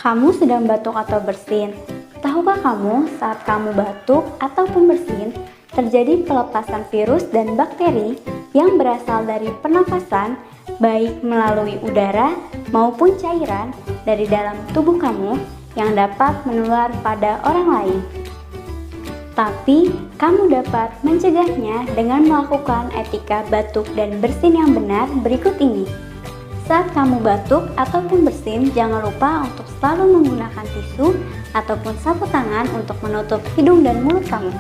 Kamu sedang batuk atau bersin. Tahukah kamu saat kamu batuk ataupun bersin, terjadi pelepasan virus dan bakteri yang berasal dari pernafasan, baik melalui udara maupun cairan dari dalam tubuh kamu yang dapat menular pada orang lain. Tapi, kamu dapat mencegahnya dengan melakukan etika batuk dan bersin yang benar berikut ini. Saat kamu batuk ataupun bersin, jangan lupa untuk selalu menggunakan tisu ataupun sapu tangan untuk menutup hidung dan mulut kamu.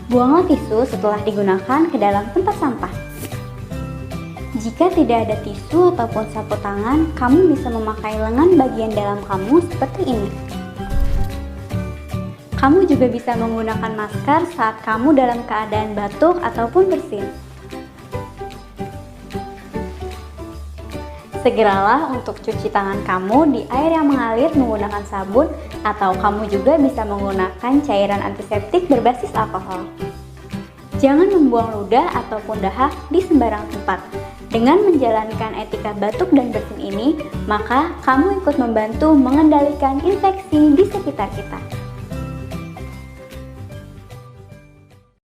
Buanglah tisu setelah digunakan ke dalam tempat sampah. Jika tidak ada tisu ataupun sapu tangan, kamu bisa memakai lengan bagian dalam kamu seperti ini. Kamu juga bisa menggunakan masker saat kamu dalam keadaan batuk ataupun bersin. Segeralah untuk cuci tangan kamu di air yang mengalir menggunakan sabun, atau kamu juga bisa menggunakan cairan antiseptik berbasis alkohol. Jangan membuang ludah ataupun dahak di sembarang tempat. Dengan menjalankan etika batuk dan bersin ini, maka kamu ikut membantu mengendalikan infeksi di sekitar kita.